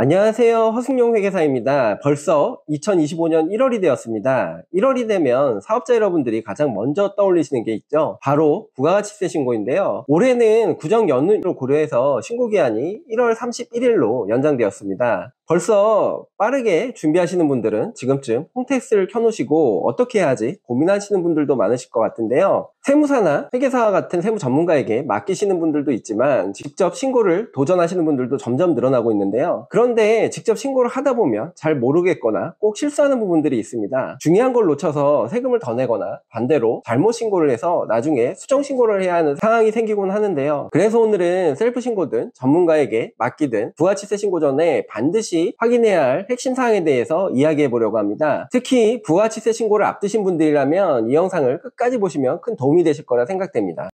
안녕하세요. 허승용 회계사입니다. 벌써 2025년 1월이 되었습니다. 1월이 되면 사업자 여러분들이 가장 먼저 떠올리시는 게 있죠. 바로 부가가치세 신고인데요. 올해는 구정 연휴를 고려해서 신고기한이 1월 31일로 연장되었습니다. 벌써 빠르게 준비하시는 분들은 지금쯤 홈택스를 켜놓으시고 어떻게 해야 하지 고민하시는 분들도 많으실 것 같은데요. 세무사나 회계사와 같은 세무 전문가에게 맡기시는 분들도 있지만 직접 신고를 도전하시는 분들도 점점 늘어나고 있는데요. 그런데 직접 신고를 하다 보면 잘 모르겠거나 꼭 실수하는 부분들이 있습니다. 중요한 걸 놓쳐서 세금을 더 내거나 반대로 잘못 신고를 해서 나중에 수정 신고를 해야 하는 상황이 생기곤 하는데요. 그래서 오늘은 셀프 신고든 전문가에게 맡기든 부가치세 신고 전에 반드시 확인해야 할 핵심 사항에 대해서 이야기해 보려고 합니다. 특히 부가치세 신고를 앞두신 분들이라면 이 영상을 끝까지 보시면 큰 도움이 되실 거라 생각됩니다.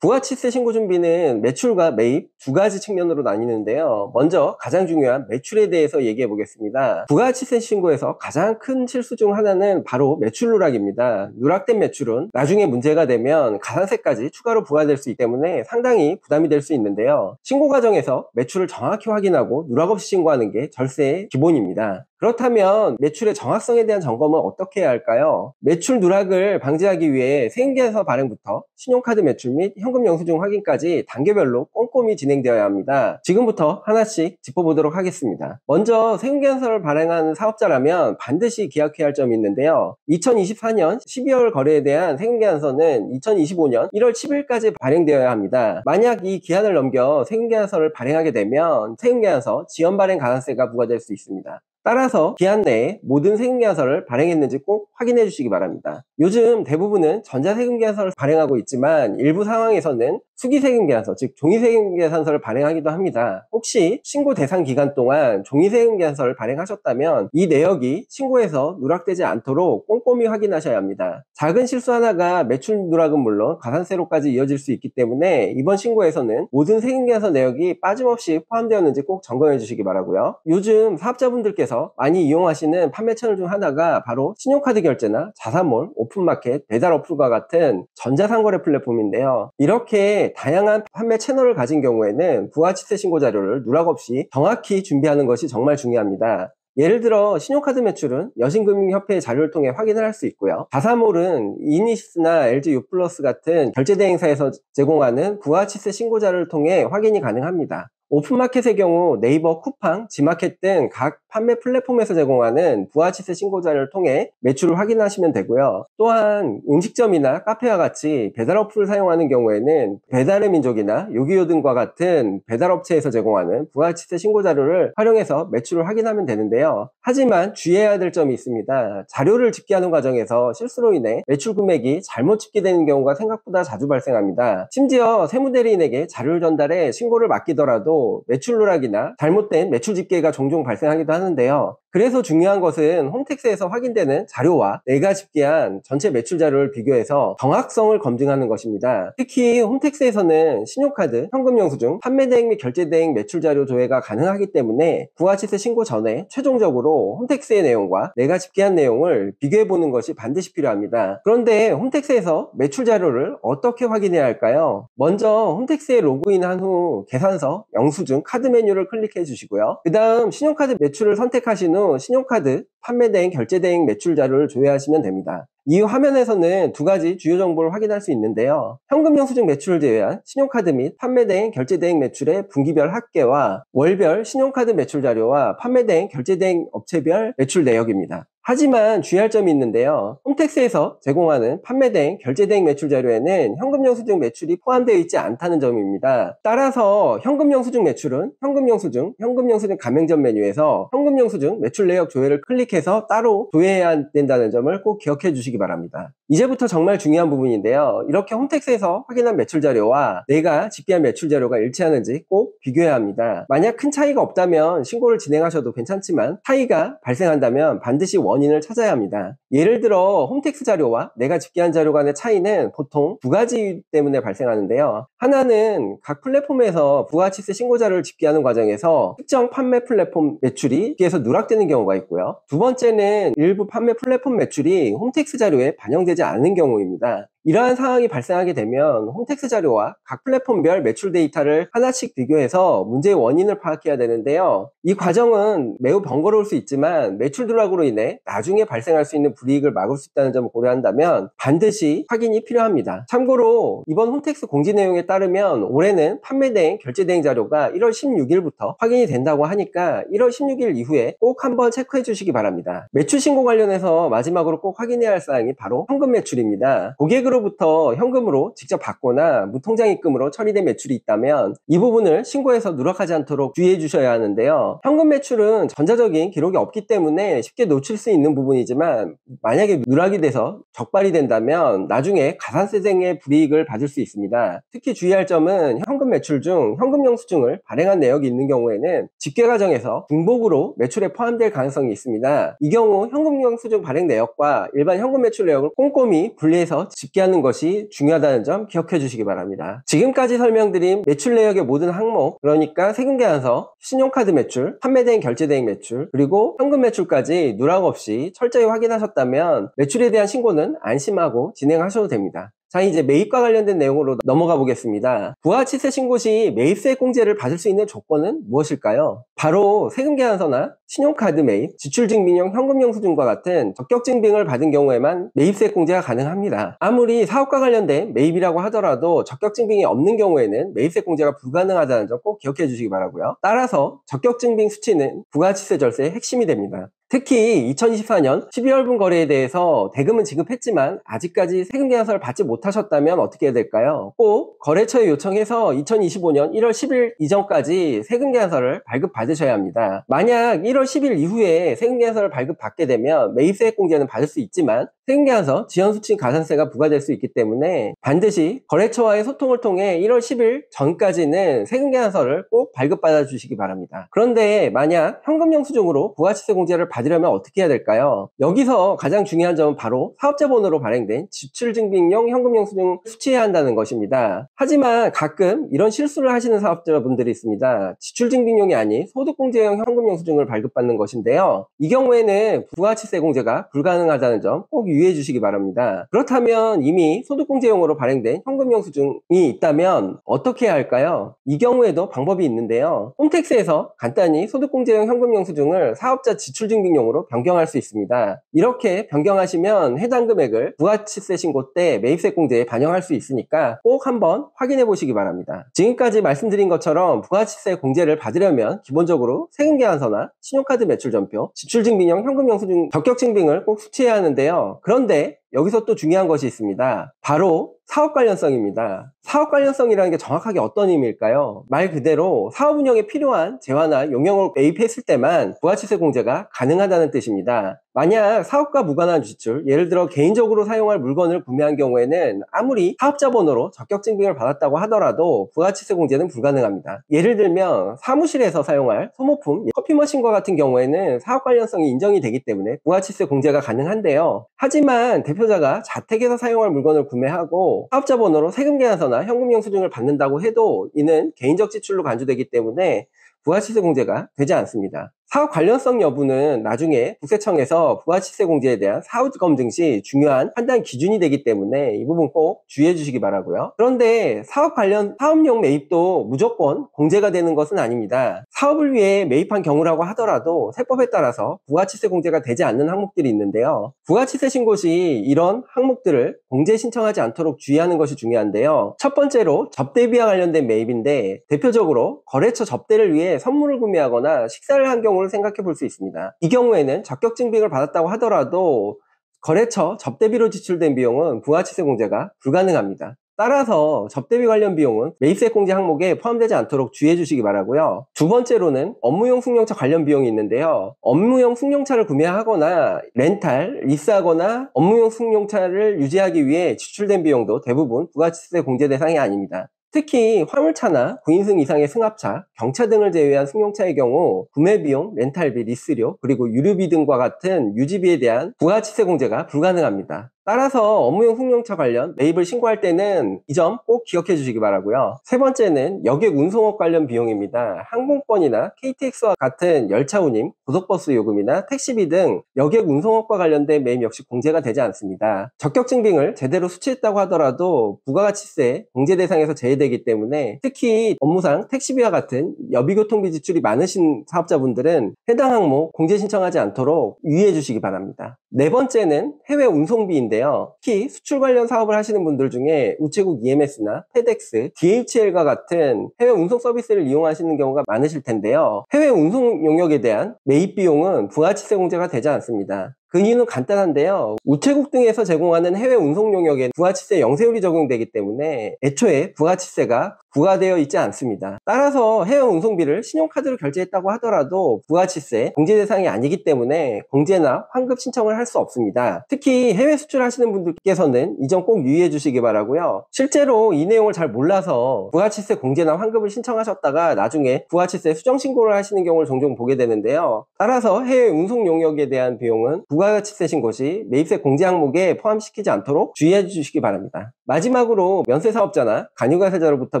부가치세 신고 준비는 매출과 매입 두 가지 측면으로 나뉘는데요. 먼저 가장 중요한 매출에 대해서 얘기해 보겠습니다. 부가치세 신고에서 가장 큰 실수 중 하나는 바로 매출 누락입니다. 누락된 매출은 나중에 문제가 되면 가산세까지 추가로 부과될 수 있기 때문에 상당히 부담이 될 수 있는데요. 신고 과정에서 매출을 정확히 확인하고 누락 없이 신고하는 게 절세의 기본입니다. 그렇다면 매출의 정확성에 대한 점검은 어떻게 해야 할까요? 매출 누락을 방지하기 위해 세금계산서 발행부터 신용카드 매출 및 현금 영수증 확인까지 단계별로 꼼꼼히 진행되어야 합니다. 지금부터 하나씩 짚어보도록 하겠습니다. 먼저 세금계산서를 발행하는 사업자라면 반드시 기억해야 할 점이 있는데요. 2024년 12월 거래에 대한 세금계산서는 2025년 1월 10일까지 발행되어야 합니다. 만약 이 기한을 넘겨 세금계산서를 발행하게 되면 세금계산서 지연 발행 가산세가 부과될 수 있습니다. 따라서 기한 내에 모든 세금계산서를 발행했는지 꼭 확인해 주시기 바랍니다. 요즘 대부분은 전자세금계산서를 발행하고 있지만 일부 상황에서는 수기세금계산서, 즉 종이세금계산서를 발행하기도 합니다. 혹시 신고 대상 기간 동안 종이세금계산서를 발행하셨다면 이 내역이 신고에서 누락되지 않도록 꼼꼼히 확인하셔야 합니다. 작은 실수 하나가 매출 누락은 물론 가산세로까지 이어질 수 있기 때문에 이번 신고에서는 모든 세금계산서 내역이 빠짐없이 포함되었는지 꼭 점검해 주시기 바라고요. 요즘 사업자분들께서 많이 이용하시는 판매 채널 중 하나가 바로 신용카드 결제나 자사몰, 오픈마켓, 배달 어플과 같은 전자상거래 플랫폼인데요. 이렇게 다양한 판매 채널을 가진 경우에는 부가치세 신고 자료를 누락 없이 정확히 준비하는 것이 정말 중요합니다. 예를 들어 신용카드 매출은 여신금융협회의 자료를 통해 확인을 할 수 있고요. 자사몰은 이니시스나 LG유플러스 같은 결제대행사에서 제공하는 부가치세 신고 자료를 통해 확인이 가능합니다. 오픈마켓의 경우 네이버, 쿠팡, 지마켓 등 각 판매 플랫폼에서 제공하는 부가치세 신고 자료를 통해 매출을 확인하시면 되고요. 또한 음식점이나 카페와 같이 배달 어플을 사용하는 경우에는 배달의 민족이나 요기요 등과 같은 배달업체에서 제공하는 부가치세 신고 자료를 활용해서 매출을 확인하면 되는데요. 하지만 주의해야 될 점이 있습니다. 자료를 집계하는 과정에서 실수로 인해 매출 금액이 잘못 집계되는 경우가 생각보다 자주 발생합니다. 심지어 세무대리인에게 자료를 전달해 신고를 맡기더라도 매출 누락이나 잘못된 매출 집계가 종종 발생하기도 하는데요. 그래서 중요한 것은 홈택스에서 확인되는 자료와 내가 집계한 전체 매출 자료를 비교해서 정확성을 검증하는 것입니다. 특히 홈택스에서는 신용카드, 현금영수증, 판매대행 및 결제대행 매출 자료 조회가 가능하기 때문에 부가치세 신고 전에 최종적으로 홈택스의 내용과 내가 집계한 내용을 비교해보는 것이 반드시 필요합니다. 그런데 홈택스에서 매출 자료를 어떻게 확인해야 할까요? 먼저 홈택스에 로그인한 후 계산서, 영수증, 카드 메뉴를 클릭해 주시고요. 그 다음 신용카드 매출을 선택하신 후 신용카드, 판매대행, 결제대행 매출 자료를 조회하시면 됩니다. 이 화면에서는 두 가지 주요 정보를 확인할 수 있는데요. 현금영수증 매출을 제외한 신용카드 및 판매대행, 결제대행 매출의 분기별 합계와 월별 신용카드 매출 자료와 판매대행, 결제대행 업체별 매출 내역입니다. 하지만 주의할 점이 있는데요. 홈택스에서 제공하는 판매대행, 결제대행 매출 자료에는 현금영수증 매출이 포함되어 있지 않다는 점입니다. 따라서 현금영수증 매출은 현금영수증 가맹점 메뉴에서 현금영수증 매출 내역 조회를 클릭해서 따로 조회해야 된다는 점을 꼭 기억해 주시기 바랍니다. 이제부터 정말 중요한 부분인데요. 이렇게 홈택스에서 확인한 매출 자료와 내가 집계한 매출 자료가 일치하는지 꼭 비교해야 합니다. 만약 큰 차이가 없다면 신고를 진행하셔도 괜찮지만 차이가 발생한다면 반드시 원인을 찾아야 합니다. 예를 들어 홈택스 자료와 내가 집계한 자료 간의 차이는 보통 두 가지 이유 때문에 발생하는데요. 하나는 각 플랫폼에서 부가치세 신고 자료를 집계하는 과정에서 특정 판매 플랫폼 매출이 집계에서 누락되는 경우가 있고요. 두 번째는 일부 판매 플랫폼 매출이 홈택스 자료에 반영되지 않는 경우입니다. 이러한 상황이 발생하게 되면 홈택스 자료와 각 플랫폼별 매출 데이터를 하나씩 비교해서 문제의 원인을 파악해야 되는데요. 이 과정은 매우 번거로울 수 있지만 매출 누락으로 인해 나중에 발생할 수 있는 불이익을 막을 수 있다는 점을 고려한다면 반드시 확인이 필요합니다. 참고로 이번 홈택스 공지 내용에 따르면 올해는 판매대행, 결제대행 자료가 1월 16일부터 확인이 된다고 하니까 1월 16일 이후에 꼭 한번 체크해 주시기 바랍니다. 매출 신고 관련해서 마지막으로 꼭 확인해야 할 사항이 바로 현금 매출입니다. 고객으로부터 현금으로 직접 받거나 무통장 입금으로 처리된 매출이 있다면 이 부분을 신고해서 누락하지 않도록 주의해 주셔야 하는데요. 현금 매출은 전자적인 기록이 없기 때문에 쉽게 놓칠 수 있는 부분이지만 만약에 누락이 돼서 적발이 된다면 나중에 가산세 등의 불이익을 받을 수 있습니다. 특히 주의할 점은 현금 매출 중 현금 영수증을 발행한 내역이 있는 경우에는 집계 과정에서 중복으로 매출에 포함될 가능성이 있습니다. 이 경우 현금 영수증 발행 내역과 일반 현금 매출 내역을 꼼꼼히 분리해서 집계하는 것이 중요하다는 점 기억해 주시기 바랍니다. 지금까지 설명드린 매출 내역의 모든 항목, 그러니까 세금계산서, 신용카드 매출, 판매대행 결제대행 매출, 그리고 현금 매출까지 누락 없이 철저히 확인하셨다면 매출에 대한 신고는 안심하고 진행하셔도 됩니다. 자, 이제 매입과 관련된 내용으로 넘어가 보겠습니다. 부가치세 신고 시 매입세 공제를 받을 수 있는 조건은 무엇일까요? 바로 세금계산서나 신용카드 매입, 지출증빙용 현금영수증과 같은 적격증빙을 받은 경우에만 매입세 공제가 가능합니다. 아무리 사업과 관련된 매입이라고 하더라도 적격증빙이 없는 경우에는 매입세 공제가 불가능하다는 점 꼭 기억해 주시기 바라고요. 따라서 적격증빙 수치는 부가치세 절세의 핵심이 됩니다. 특히 2024년 12월분 거래에 대해서 대금은 지급했지만 아직까지 세금계산서를 받지 못하셨다면 어떻게 해야 될까요? 꼭 거래처에 요청해서 2025년 1월 10일 이전까지 세금계산서를 발급받으셔야 합니다. 만약 1월 10일 이후에 세금계산서를 발급받게 되면 매입세액 공제는 받을 수 있지만 세금계산서 지연수칙 가산세가 부과될 수 있기 때문에 반드시 거래처와의 소통을 통해 1월 10일 전까지는 세금계산서를 꼭 발급받아 주시기 바랍니다. 그런데 만약 현금영수증으로 부가치세 공제를 받으려면 어떻게 해야 될까요? 여기서 가장 중요한 점은 바로 사업자 번호로 발행된 지출증빙용 현금영수증을 수취해야 한다는 것입니다. 하지만 가끔 이런 실수를 하시는 사업자분들이 있습니다. 지출증빙용이 아닌 소득공제형 현금영수증을 발급받는 것인데요. 이 경우에는 부가치세 공제가 불가능하다는 점 꼭 유의해 주시기 바랍니다. 그렇다면 이미 소득공제용으로 발행된 현금영수증이 있다면 어떻게 해야 할까요? 이 경우에도 방법이 있는데요. 홈택스에서 간단히 소득공제용 현금영수증을 사업자 지출증빙용으로 변경할 수 있습니다. 이렇게 변경하시면 해당 금액을 부가치세 신고 때 매입세 공제에 반영할 수 있으니까 꼭 한번 확인해 보시기 바랍니다. 지금까지 말씀드린 것처럼 부가치세 공제를 받으려면 기본적으로 세금계산서나 신용카드 매출전표, 지출증빙용 현금영수증 적격증빙을 꼭 수취해야 하는데요. 그런데 여기서 또 중요한 것이 있습니다. 바로 사업 관련성입니다. 사업 관련성이라는 게 정확하게 어떤 의미일까요? 말 그대로 사업 운영에 필요한 재화나 용역을 매입했을 때만 부가치세 공제가 가능하다는 뜻입니다. 만약 사업과 무관한 지출, 예를 들어 개인적으로 사용할 물건을 구매한 경우에는 아무리 사업자 번호로 적격증빙을 받았다고 하더라도 부가치세 공제는 불가능합니다. 예를 들면 사무실에서 사용할 소모품, 커피 머신과 같은 경우에는 사업 관련성이 인정이 되기 때문에 부가치세 공제가 가능한데요. 하지만 대표자가 자택에서 사용할 물건을 구매하고 사업자 번호로 세금계산서나 현금영수증을 받는다고 해도 이는 개인적 지출로 간주되기 때문에 부가치세 공제가 되지 않습니다. 사업 관련성 여부는 나중에 국세청에서 부가치세 공제에 대한 사후 검증 시 중요한 판단 기준이 되기 때문에 이 부분 꼭 주의해 주시기 바라고요. 그런데 사업용 매입도 무조건 공제가 되는 것은 아닙니다. 사업을 위해 매입한 경우라고 하더라도 세법에 따라서 부가치세 공제가 되지 않는 항목들이 있는데요. 부가치세 신고 시 이런 항목들을 공제 신청하지 않도록 주의하는 것이 중요한데요. 첫 번째로 접대비와 관련된 매입인데 대표적으로 거래처 접대를 위해 선물을 구매하거나 식사를 한 경우 생각해 볼 수 있습니다. 이 경우에는 적격증빙을 받았다고 하더라도 거래처 접대비로 지출된 비용은 부가치세 공제가 불가능합니다. 따라서 접대비 관련 비용은 매입세 공제 항목에 포함되지 않도록 주의해 주시기 바라고요. 두 번째로는 업무용 승용차 관련 비용이 있는데요. 업무용 승용차를 구매하거나 렌탈, 리스하거나 업무용 승용차를 유지하기 위해 지출된 비용도 대부분 부가치세 공제 대상이 아닙니다. 특히 화물차나 9인승 이상의 승합차, 경차 등을 제외한 승용차의 경우 구매비용, 렌탈비, 리스료, 그리고 유류비 등과 같은 유지비에 대한 부가치세 공제가 불가능합니다. 따라서 업무용 승용차 관련 매입을 신고할 때는 이 점 꼭 기억해 주시기 바라고요. 세 번째는 여객 운송업 관련 비용입니다. 항공권이나 KTX와 같은 열차 운임, 고속버스 요금이나 택시비 등 여객 운송업과 관련된 매입 역시 공제가 되지 않습니다. 적격 증빙을 제대로 수취했다고 하더라도 부가가치세 공제 대상에서 제외되기 때문에 특히 업무상 택시비와 같은 여비교통비 지출이 많으신 사업자분들은 해당 항목 공제 신청하지 않도록 유의해 주시기 바랍니다. 네 번째는 해외 운송비인데요. 특히 수출 관련 사업을 하시는 분들 중에 우체국 EMS나 페덱스, DHL과 같은 해외 운송 서비스를 이용하시는 경우가 많으실 텐데요. 해외 운송 용역에 대한 매입 비용은 부가가치세 공제가 되지 않습니다. 그 이유는 간단한데요. 우체국 등에서 제공하는 해외 운송 용역에 부가가치세 영세율이 적용되기 때문에 애초에 부가가치세가 부과되어 있지 않습니다. 따라서 해외 운송비를 신용카드로 결제했다고 하더라도 부가가치세 공제 대상이 아니기 때문에 공제나 환급 신청을 할 수 없습니다. 특히 해외 수출하시는 분들께서는 이 점 꼭 유의해 주시기 바라고요. 실제로 이 내용을 잘 몰라서 부가가치세 공제나 환급을 신청하셨다가 나중에 부가가치세 수정 신고를 하시는 경우를 종종 보게 되는데요. 따라서 해외 운송 용역에 대한 비용은 부가가치세 신고 시 매입세 공제 항목에 포함시키지 않도록 주의해 주시기 바랍니다. 마지막으로 면세사업자나 간이과세자로부터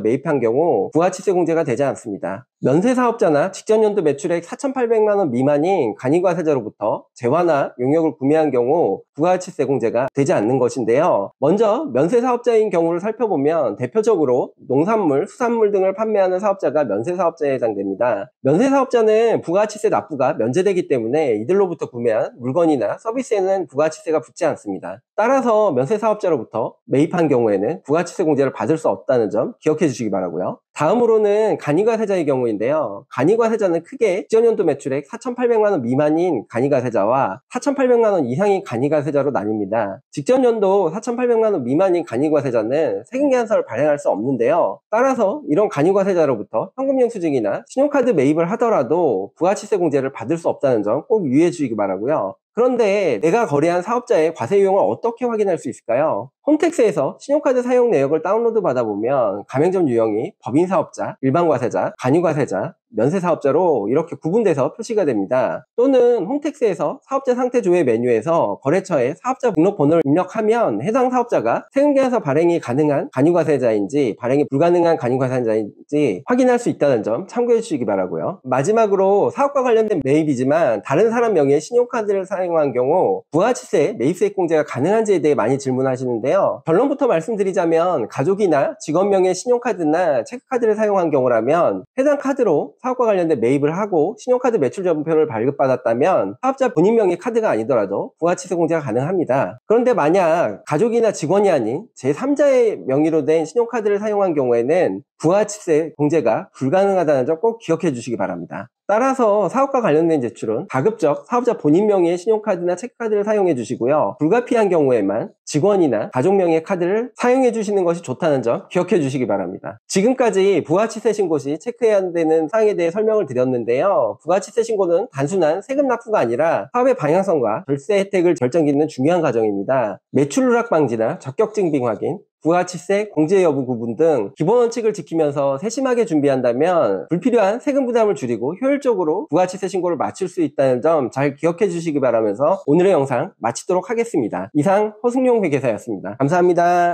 매입한 경우 부가가치세 공제가 되지 않습니다. 면세사업자나 직전 연도 매출액 4,800만 원 미만인 간이과세자로부터 재화나 용역을 구매한 경우 부가가치세 공제가 되지 않는 것인데요. 먼저 면세사업자인 경우를 살펴보면 대표적으로 농산물, 수산물 등을 판매하는 사업자가 면세사업자에 해당됩니다. 면세사업자는 부가가치세 납부가 면제되기 때문에 이들로부터 구매한 물건이나 서비스에는 부가가치세가 붙지 않습니다. 따라서 면세사업자로부터 매입한 경우에는 부가가치세 공제를 받을 수 없다는 점 기억해 주시기 바라고요. 다음으로는 간이과세자의 경우인데요. 간이과세자는 크게 직전연도 매출액 4,800만 원 미만인 간이과세자와 4,800만 원 이상인 간이과세자로 나뉩니다. 직전연도 4,800만 원 미만인 간이과세자는 세금계산서를 발행할 수 없는데요. 따라서 이런 간이과세자로부터 현금영수증이나 신용카드 매입을 하더라도 부가가치세 공제를 받을 수 없다는 점 꼭 유의해 주시기 바라고요. 그런데 내가 거래한 사업자의 과세 유형을 어떻게 확인할 수 있을까요? 홈택스에서 신용카드 사용 내역을 다운로드 받아보면 가맹점 유형이 법인사업자, 일반과세자, 간이과세자, 면세사업자로 이렇게 구분돼서 표시가 됩니다. 또는 홈택스에서 사업자 상태 조회 메뉴에서 거래처에 사업자 등록번호를 입력하면 해당 사업자가 세금계산서 발행이 가능한 간이과세자인지 발행이 불가능한 간이과세자인지 확인할 수 있다는 점 참고해 주시기 바라고요. 마지막으로 사업과 관련된 매입이지만 다른 사람 명의의 신용카드를 사용한 경우 부가가치세 매입세액 공제가 가능한지에 대해 많이 질문하시는데요. 결론부터 말씀드리자면 가족이나 직원 명의 신용카드나 체크카드를 사용한 경우라면 해당 카드로 사업과 관련된 매입을 하고 신용카드 매출점표를 발급받았다면 사업자 본인 명의 카드가 아니더라도 부가가치세 공제가 가능합니다. 그런데 만약 가족이나 직원이 아닌 제3자의 명의로 된 신용카드를 사용한 경우에는 부가가치세 공제가 불가능하다는 점 꼭 기억해 주시기 바랍니다. 따라서 사업과 관련된 제출은 가급적 사업자 본인 명의의 신용카드나 체크카드를 사용해 주시고요. 불가피한 경우에만 직원이나 가족 명의의 카드를 사용해 주시는 것이 좋다는 점 기억해 주시기 바랍니다. 지금까지 부가가치세 신고 시 체크해야 되는 사항에 대해 설명을 드렸는데요. 부가가치세 신고는 단순한 세금 납부가 아니라 사업의 방향성과 절세 혜택을 결정짓는 중요한 과정입니다. 매출 누락 방지나 적격 증빙 확인, 부가가치세 공제 여부 구분 등 기본 원칙을 지키면서 세심하게 준비한다면 불필요한 세금 부담을 줄이고 효율적으로 부가가치세 신고를 마칠 수 있다는 점 잘 기억해 주시기 바라면서 오늘의 영상 마치도록 하겠습니다. 이상 허승용 회계사였습니다. 감사합니다.